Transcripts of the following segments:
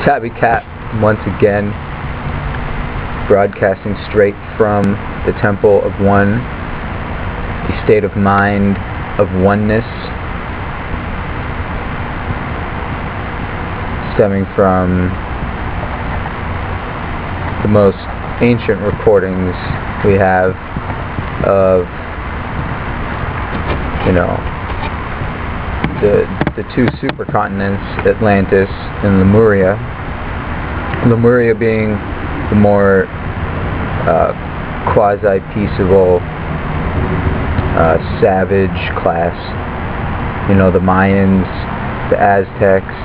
Tabby Cat once again, broadcasting straight from the Temple of One, a state of mind of oneness, stemming from the most ancient recordings we have of, the two supercontinents, Atlantis and Lemuria. Lemuria being the more quasi-peaceable, savage class. The Mayans, the Aztecs,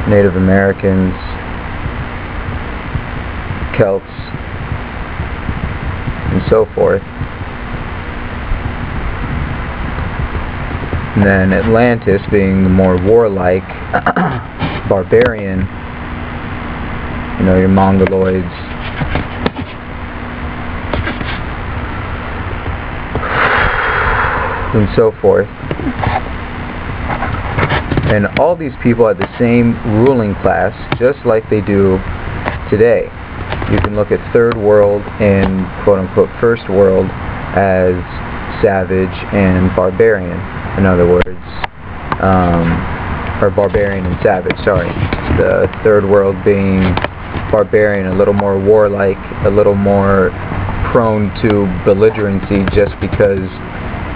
Native Americans, Celts, and so forth. And then Atlantis being the more warlike, barbarian, your Mongoloids, and so forth. And all these people had the same ruling class, just like they do today. You can look at Third World and quote-unquote First World as savage and barbarian. In other words, or barbarian and savage, sorry. The Third World being barbarian, a little more warlike, a little more prone to belligerency just because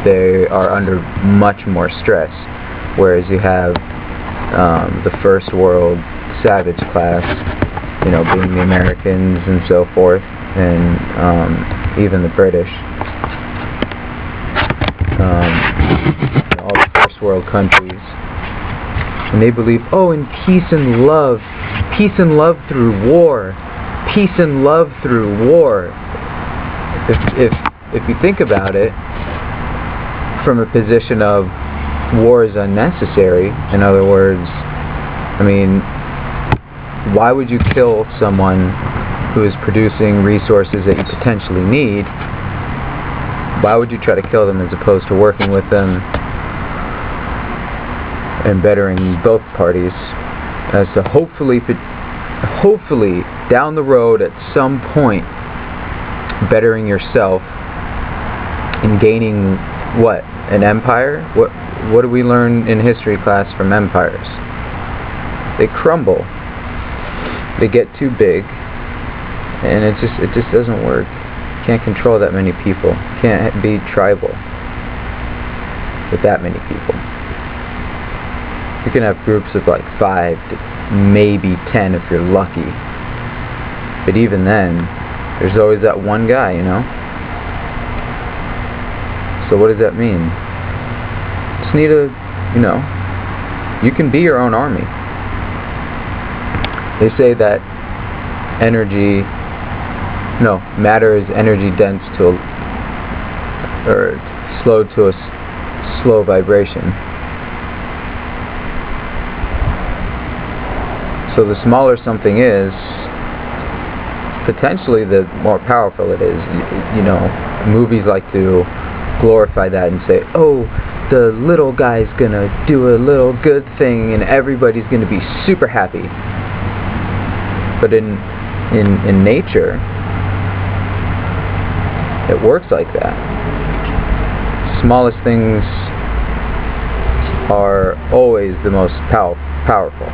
they are under much more stress. Whereas you have the First World savage class, being the Americans and so forth, and even the British. All the First World countries. And they believe, in peace and love through war, peace and love through war. If you think about it from a position of war is unnecessary, in other words, why would you kill someone who is producing resources that you potentially need? Why would you try to kill them as opposed to working with them and bettering both parties as to hopefully down the road at some point bettering yourself and gaining what? An empire? What do we learn in history class from empires? They crumble. They get too big, and it just doesn't work. You can't control that many people. You can't be tribal with that many people. You can have groups of like 5 to maybe 10 if you're lucky. But even then, there's always that one guy, So what does that mean? Just need you can be your own army. They say that matter is energy dense or slow to a slow vibration. So the smaller something is, potentially the more powerful it is. Movies like to glorify that and say, the little guy's gonna do a little good thing and everybody's gonna be super happy. But in nature, it works like that. Smallest things are always the most powerful.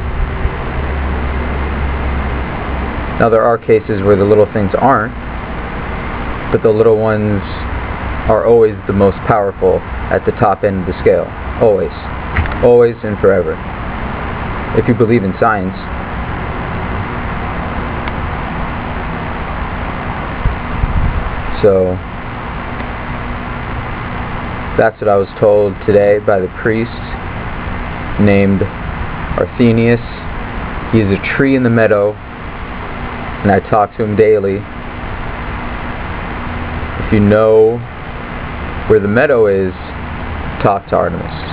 Now there are cases where the little things aren't, but the little ones are always the most powerful at the top end of the scale. Always. Always and forever. If you believe in science. So that's what I was told today by the priest named Arthenius. He is a tree in the meadow, and I talk to him daily. If you know where the meadow is, talk to Artemis.